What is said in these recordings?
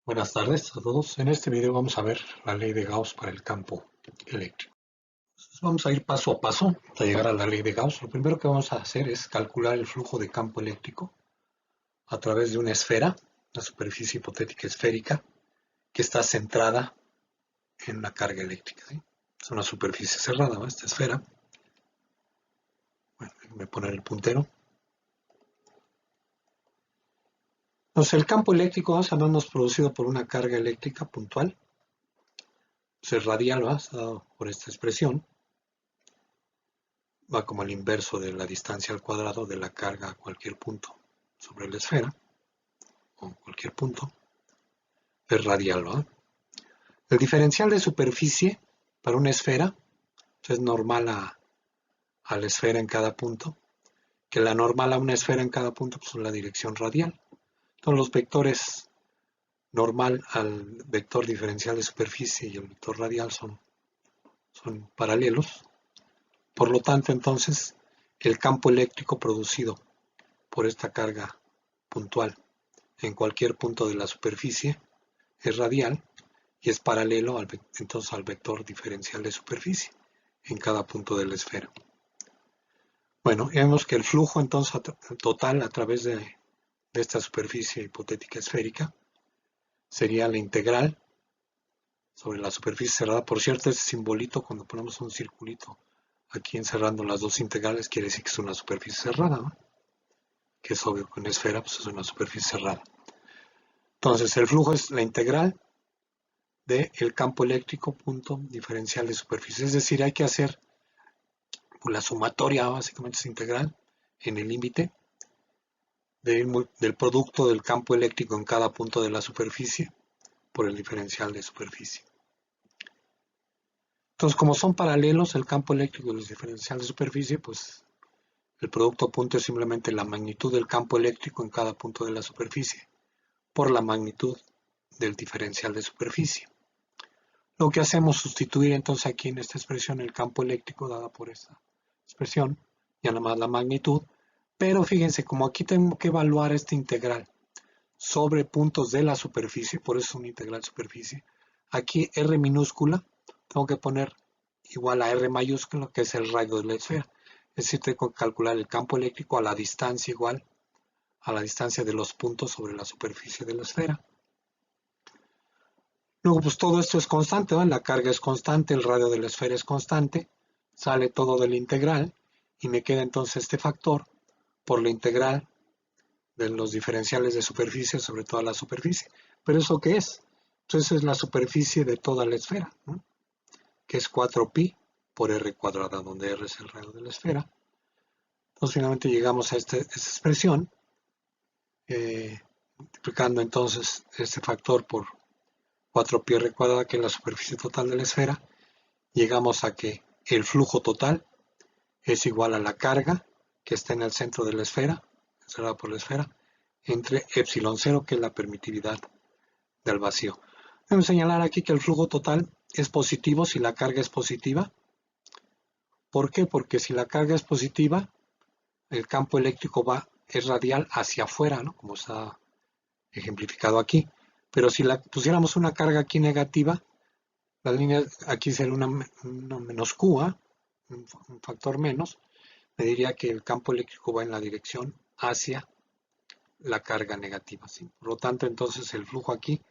Buenas tardes a todos. En este video vamos a ver la ley de Gauss para el campo eléctrico. Entonces vamos a ir paso a paso hasta llegar a la ley de Gauss. Lo primero que vamos a hacer es calcular el flujo de campo eléctrico a través de una esfera, una superficie hipotética esférica, que está centrada en una carga eléctrica, ¿sí? Es una superficie cerrada, ¿no? Esta esfera. Bueno, déjenme poner el puntero. Entonces el campo eléctrico, sabemos, producido por una carga eléctrica puntual. Es radial, ¿va? Dado por esta expresión. Va como el inverso de la distancia al cuadrado de la carga a cualquier punto sobre la esfera, o cualquier punto, es radial, ¿no? El diferencial de superficie para una esfera es normal a la esfera en cada punto, que la normal a una esfera en cada punto pues, es la dirección radial. Entonces los vectores normal al vector diferencial de superficie y el vector radial son paralelos. Por lo tanto, entonces, el campo eléctrico producido por esta carga puntual en cualquier punto de la superficie es radial y es paralelo entonces al vector diferencial de superficie en cada punto de la esfera. Bueno, vemos que el flujo entonces total a través de esta superficie hipotética esférica sería la integral sobre la superficie cerrada. Por cierto, este simbolito, cuando ponemos un circulito aquí encerrando las dos integrales, quiere decir que es una superficie cerrada, ¿no? Que es obvio que una esfera pues, es una superficie cerrada. Entonces, el flujo es la integral del campo eléctrico punto diferencial de superficie. Es decir, hay que hacer la sumatoria, básicamente es integral, en el límite del producto del campo eléctrico en cada punto de la superficie por el diferencial de superficie. Entonces, como son paralelos el campo eléctrico y el diferencial de superficie, pues el producto punto es simplemente la magnitud del campo eléctrico en cada punto de la superficie por la magnitud del diferencial de superficie. Lo que hacemos es sustituir entonces aquí en esta expresión el campo eléctrico dada por esta expresión, ya nada más la magnitud, pero fíjense, como aquí tengo que evaluar esta integral sobre puntos de la superficie, por eso es una integral superficie, aquí R minúscula, tengo que poner igual a R mayúscula, que es el radio de la esfera, es decir, tengo que calcular el campo eléctrico a la distancia igual a la distancia de los puntos sobre la superficie de la esfera. Luego, pues todo esto es constante, ¿no? La carga es constante, el radio de la esfera es constante, sale todo de la integral y me queda entonces este factor por la integral de los diferenciales de superficie sobre toda la superficie. ¿Pero eso qué es? Entonces es la superficie de toda la esfera, ¿no? Que es 4pi por r cuadrada, donde r es el radio de la esfera. Entonces finalmente llegamos a esta expresión, multiplicando entonces este factor por 4pi r cuadrada, que es la superficie total de la esfera, llegamos a que el flujo total es igual a la carga que está en el centro de la esfera, encerrada por la esfera, entre epsilon 0, que es la permitividad del vacío. Debemos señalar aquí que el flujo total es positivo si la carga es positiva. ¿Por qué? Porque si la carga es positiva, el campo eléctrico es radial hacia afuera, ¿no? Como está ejemplificado aquí. Pero si pusiéramos una carga aquí negativa, la línea aquí sería una menos Q, un factor menos, me diría que el campo eléctrico va en la dirección hacia la carga negativa, ¿sí? Por lo tanto, entonces el flujo aquí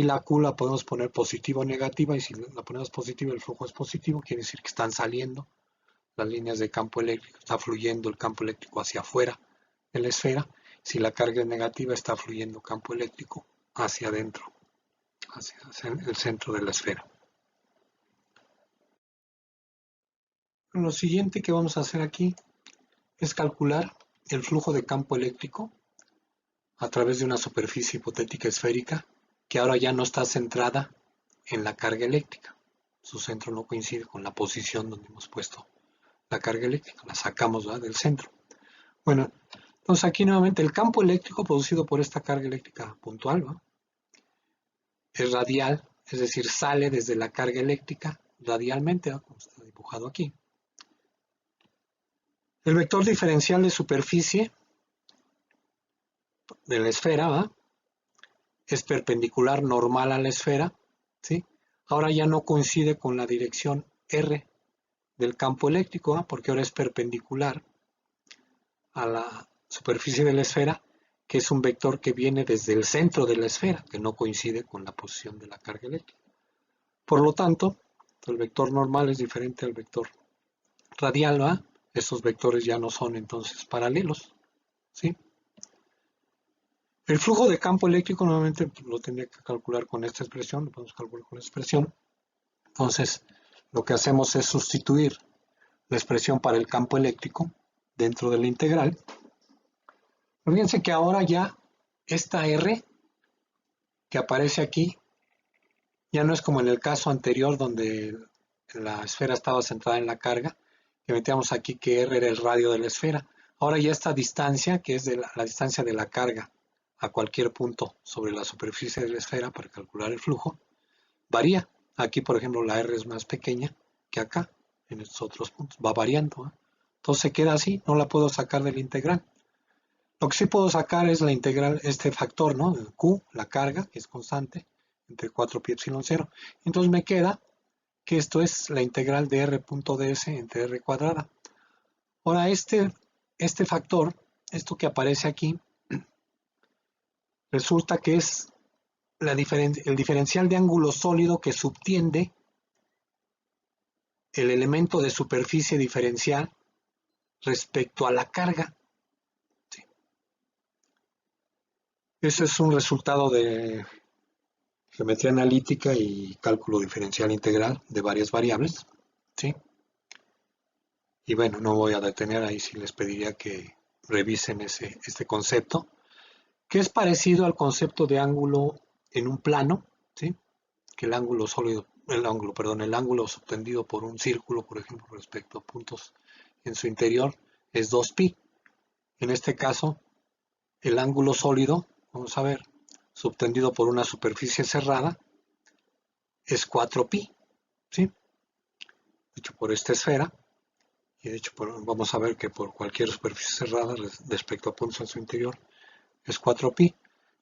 la Q la podemos poner positiva o negativa, y si la ponemos positiva, el flujo es positivo, quiere decir que están saliendo las líneas de campo eléctrico, está fluyendo el campo eléctrico hacia afuera de la esfera. Si la carga es negativa, está fluyendo campo eléctrico hacia adentro, hacia el centro de la esfera. Lo siguiente que vamos a hacer aquí es calcular el flujo de campo eléctrico a través de una superficie hipotética esférica que ahora ya no está centrada en la carga eléctrica. Su centro no coincide con la posición donde hemos puesto la carga eléctrica, la sacamos, ¿verdad?, del centro. Bueno, entonces aquí nuevamente el campo eléctrico producido por esta carga eléctrica puntual, ¿no?, es radial, es decir, sale desde la carga eléctrica radialmente, ¿no?, como está dibujado aquí. El vector diferencial de superficie de la esfera, ¿va?, es perpendicular normal a la esfera, ¿sí? Ahora ya no coincide con la dirección R del campo eléctrico, ¿eh? Porque ahora es perpendicular a la superficie de la esfera, que es un vector que viene desde el centro de la esfera, que no coincide con la posición de la carga eléctrica. Por lo tanto, el vector normal es diferente al vector radial, ¿verdad? Estos vectores ya no son entonces paralelos, ¿sí? El flujo de campo eléctrico nuevamente lo tendría que calcular con esta expresión, lo podemos calcular con esta expresión. Entonces, lo que hacemos es sustituir la expresión para el campo eléctrico dentro de la integral. Fíjense que ahora ya esta R que aparece aquí ya no es como en el caso anterior donde la esfera estaba centrada en la carga, que metíamos aquí que R era el radio de la esfera. Ahora ya esta distancia, que es de la distancia de la carga a cualquier punto sobre la superficie de la esfera para calcular el flujo, varía. Aquí, por ejemplo, la R es más pequeña que acá, en estos otros puntos, va variando, ¿eh? Entonces se queda así, no la puedo sacar de la integral. Lo que sí puedo sacar es la integral, este factor, ¿no? Q, la carga, que es constante, entre 4pi epsilon 0. Entonces me queda que esto es la integral de r.ds entre r cuadrada. Ahora este factor, esto que aparece aquí, resulta que es el diferencial de ángulo sólido que subtiende el elemento de superficie diferencial respecto a la carga. Sí. Ese es un resultado de geometría analítica y cálculo diferencial integral de varias variables, ¿sí? Y bueno, no voy a detener ahí, si les pediría que revisen este concepto, que es parecido al concepto de ángulo en un plano, ¿sí? Que el ángulo sólido, el ángulo subtendido por un círculo, por ejemplo, respecto a puntos en su interior, es 2pi. En este caso, el ángulo sólido, vamos a ver, subtendido por una superficie cerrada, es 4pi, ¿sí? Hecho por esta esfera, y de hecho vamos a ver que por cualquier superficie cerrada respecto a puntos en su interior es 4pi.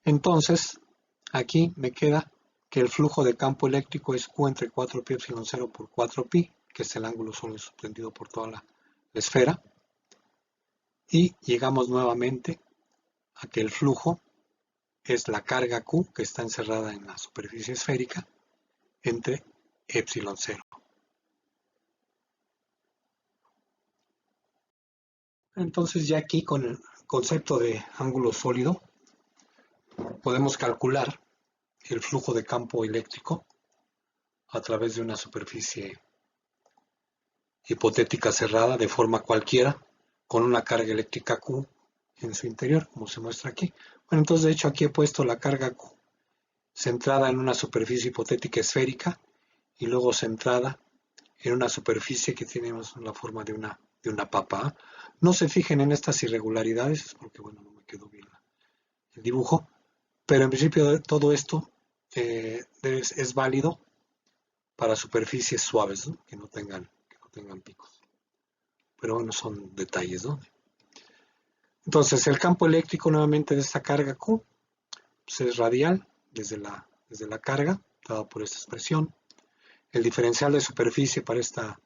Entonces, aquí me queda que el flujo de campo eléctrico es Q entre 4pi epsilon 0 por 4pi, que es el ángulo sólido subtendido por toda la esfera. Y llegamos nuevamente a que el flujo es la carga Q, que está encerrada en la superficie esférica, entre epsilon 0. Entonces ya aquí con el concepto de ángulo sólido podemos calcular el flujo de campo eléctrico a través de una superficie hipotética cerrada de forma cualquiera con una carga eléctrica Q en su interior, como se muestra aquí. Bueno, entonces de hecho aquí he puesto la carga Q centrada en una superficie hipotética esférica y luego centrada en una superficie que tiene la forma de una papa. No se fijen en estas irregularidades porque bueno, no me quedó bien el dibujo, pero en principio todo esto es válido para superficies suaves, ¿no? que no tengan picos. Pero bueno, son detalles, ¿no? Entonces, el campo eléctrico nuevamente de esta carga Q pues es radial desde la carga, dado por esta expresión. El diferencial de superficie para esta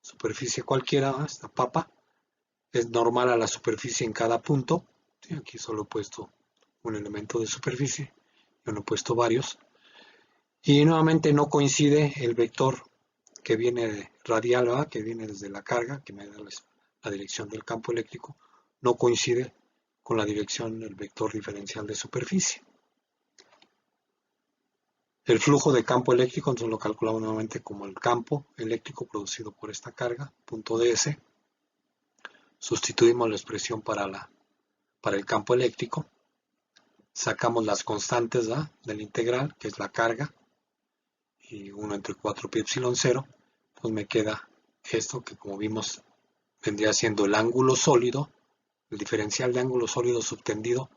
superficie cualquiera, esta papa, es normal a la superficie en cada punto. ¿Sí? Aquí solo he puesto un elemento de superficie, yo no he puesto varios. Y nuevamente no coincide el vector que viene radial, ¿verdad? Que viene desde la carga, que me da la dirección del campo eléctrico, no coincide con la dirección del vector diferencial de superficie. El flujo de campo eléctrico entonces lo calculamos nuevamente como el campo eléctrico producido por esta carga, punto ds. Sustituimos la expresión para el campo eléctrico. Sacamos las constantes, ¿verdad? De la integral, que es la carga, y 1 entre 4pi epsilon 0. Pues me queda esto que, como vimos, vendría siendo el ángulo sólido, el diferencial de ángulo sólido subtendido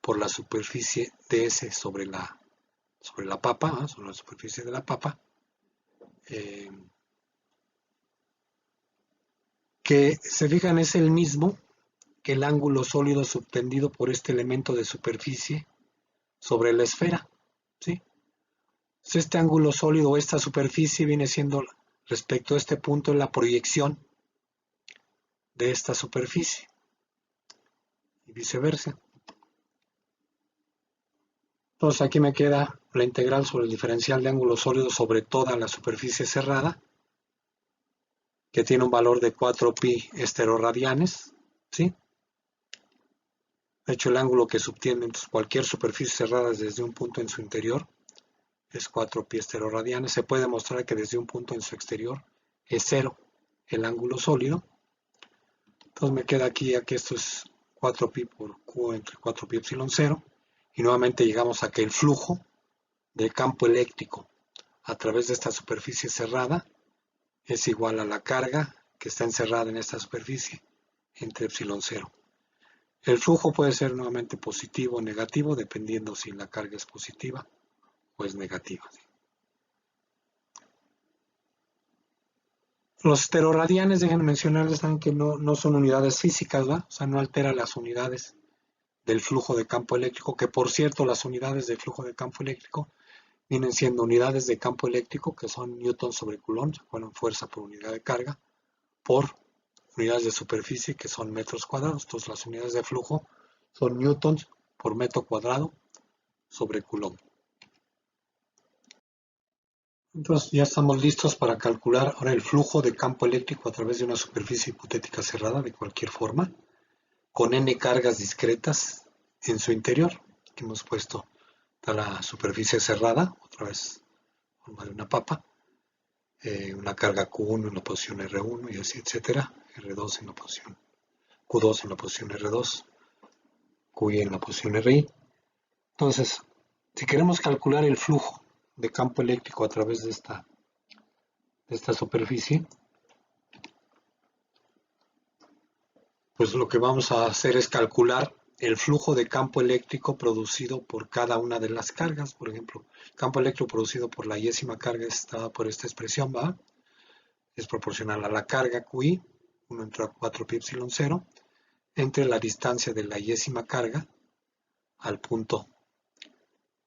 por la superficie ds sobre la papa, ¿eh? Sobre la superficie de la papa, que se fijan es el mismo que el ángulo sólido subtendido por este elemento de superficie sobre la esfera, ¿sí? Este ángulo sólido, esta superficie viene siendo respecto a este punto la proyección de esta superficie y viceversa. Entonces aquí me queda la integral sobre el diferencial de ángulo sólido sobre toda la superficie cerrada, que tiene un valor de 4pi esteroradianes, ¿sí? De hecho, el ángulo que subtiende entonces, cualquier superficie cerrada desde un punto en su interior es 4pi esteroradianes. Se puede demostrar que desde un punto en su exterior es 0 el ángulo sólido. Entonces me queda aquí ya que esto es 4pi por Q entre 4pi epsilon 0. Y nuevamente llegamos a que el flujo del campo eléctrico a través de esta superficie cerrada es igual a la carga que está encerrada en esta superficie entre epsilon 0. El flujo puede ser nuevamente positivo o negativo, dependiendo si la carga es positiva o es negativa. Los esteroradianes, déjenme mencionarles también que no son unidades físicas, ¿verdad? O sea, no altera las unidades del flujo de campo eléctrico, que por cierto, las unidades de flujo de campo eléctrico vienen siendo unidades de campo eléctrico, que son newton sobre coulomb, bueno, fuerza por unidad de carga, por unidades de superficie, que son metros cuadrados. Entonces, las unidades de flujo son newtons por metro cuadrado sobre coulomb. Entonces ya estamos listos para calcular ahora el flujo de campo eléctrico a través de una superficie hipotética cerrada de cualquier forma, con n cargas discretas en su interior. Aquí hemos puesto la superficie cerrada, otra vez forma de una papa, una carga Q1 en la posición R1 y así, etcétera, R2 en la posición, Q2 en la posición R2, QI en la posición RI. Entonces, si queremos calcular el flujo de campo eléctrico a través de esta superficie, pues lo que vamos a hacer es calcular el flujo de campo eléctrico producido por cada una de las cargas. Por ejemplo, el campo eléctrico producido por la yésima carga está por esta expresión, ¿va? Es proporcional a la carga QI, 1 entre 4pi epsilon 0, entre la distancia de la yésima carga al punto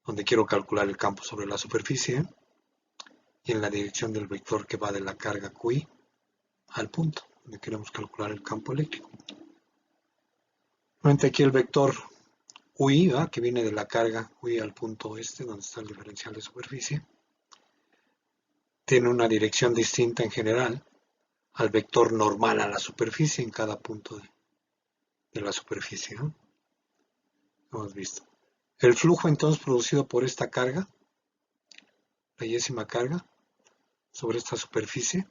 donde quiero calcular el campo sobre la superficie y en la dirección del vector que va de la carga QI al punto donde queremos calcular el campo eléctrico. Nuevamente aquí el vector UI, ¿verdad? Que viene de la carga UI al punto este, donde está el diferencial de superficie, tiene una dirección distinta en general al vector normal a la superficie en cada punto de la superficie, ¿no? Hemos visto. El flujo entonces producido por esta carga, la yésima carga, sobre esta superficie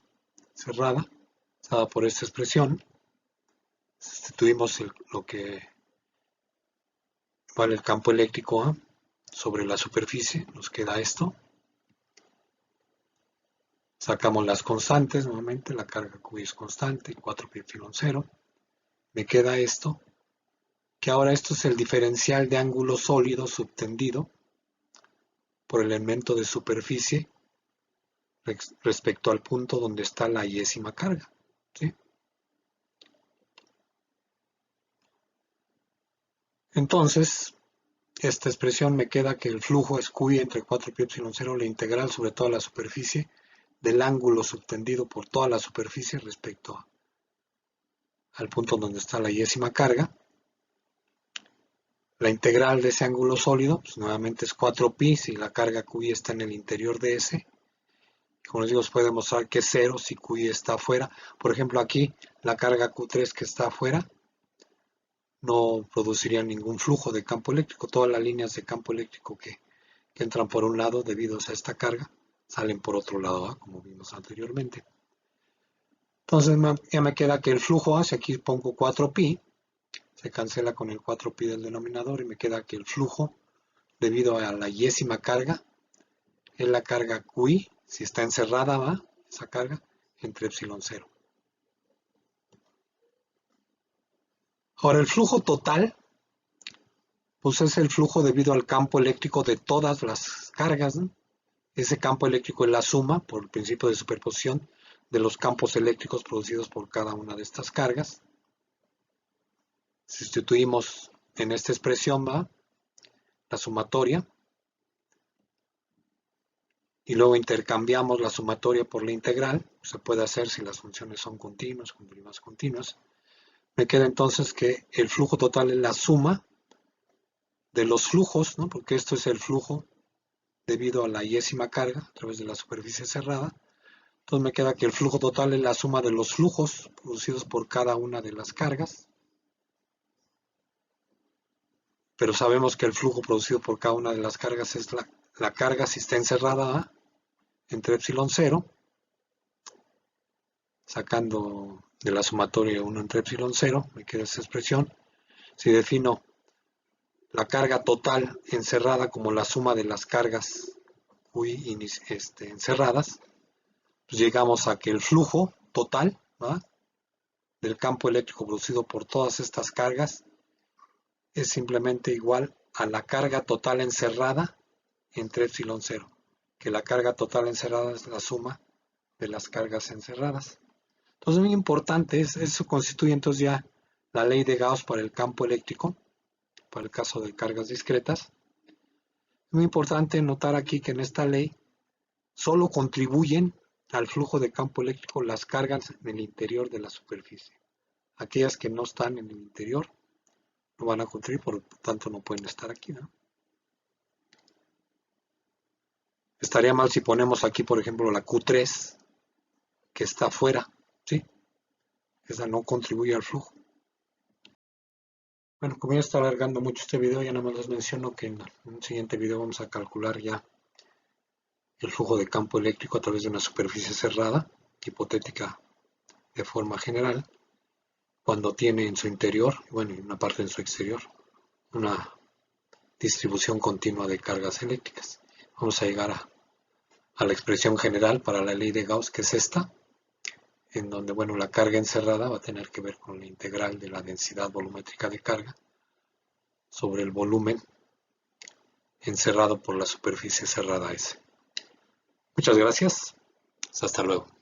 cerrada, dada por esta expresión, sustituimos lo que vale el campo eléctrico A sobre la superficie, nos queda esto. Sacamos las constantes, nuevamente la carga QI es constante, 4pi epsilon 0. Me queda esto, que ahora esto es el diferencial de ángulo sólido subtendido por el elemento de superficie respecto al punto donde está la yésima carga, ¿sí? Entonces, esta expresión me queda que el flujo es QI entre 4pi epsilon 0, la integral sobre toda la superficie del ángulo subtendido por toda la superficie respecto al punto donde está la yésima carga. La integral de ese ángulo sólido, pues nuevamente es 4pi si la carga QI está en el interior de ese. Como les digo, se puede demostrar que es 0 si QI está afuera. Por ejemplo, aquí la carga Q3 que está afuera no produciría ningún flujo de campo eléctrico. Todas las líneas de campo eléctrico que entran por un lado debido a esta carga salen por otro lado, ¿eh? Como vimos anteriormente. Entonces ya me queda que el flujo hacia aquí pongo 4pi, se cancela con el 4pi del denominador y me queda que el flujo debido a la yésima carga es la carga QI, si está encerrada, ¿va? Esa carga, entre epsilon 0. Ahora el flujo total, pues es el flujo debido al campo eléctrico de todas las cargas, ¿no? Ese campo eléctrico es la suma, por el principio de superposición, de los campos eléctricos producidos por cada una de estas cargas. Sustituimos en esta expresión, ¿va? la sumatoria, y luego intercambiamos la sumatoria por la integral. Se puede hacer si las funciones son continuas, con derivadas continuas. Me queda entonces que el flujo total es la suma de los flujos, ¿no? Porque esto es el flujo debido a la y-ésima carga a través de la superficie cerrada. Entonces me queda que el flujo total es la suma de los flujos producidos por cada una de las cargas. Pero sabemos que el flujo producido por cada una de las cargas es la carga si está encerrada A entre epsilon 0, sacando de la sumatoria 1 entre epsilon 0, me queda esa expresión. Si defino la carga total encerrada como la suma de las cargas Q encerradas, pues llegamos a que el flujo total, ¿va?, del campo eléctrico producido por todas estas cargas es simplemente igual a la carga total encerrada entre epsilon 0, que la carga total encerrada es la suma de las cargas encerradas. Entonces, muy importante, eso constituye entonces ya la ley de Gauss para el campo eléctrico, para el caso de cargas discretas. Es muy importante notar aquí que en esta ley solo contribuyen al flujo de campo eléctrico las cargas en el interior de la superficie. Aquellas que no están en el interior no van a contribuir, por lo tanto no pueden estar aquí, ¿no? Estaría mal si ponemos aquí, por ejemplo, la Q3, que está afuera, ¿sí? Esa no contribuye al flujo. Bueno, como ya está alargando mucho este video, ya nada más les menciono que en un siguiente video vamos a calcular ya el flujo de campo eléctrico a través de una superficie cerrada, hipotética de forma general, cuando tiene en su interior, bueno, y una parte en su exterior, una distribución continua de cargas eléctricas. Vamos a llegar a la expresión general para la ley de Gauss, que es esta, en donde, bueno, la carga encerrada va a tener que ver con la integral de la densidad volumétrica de carga sobre el volumen encerrado por la superficie cerrada S. Muchas gracias. Hasta luego.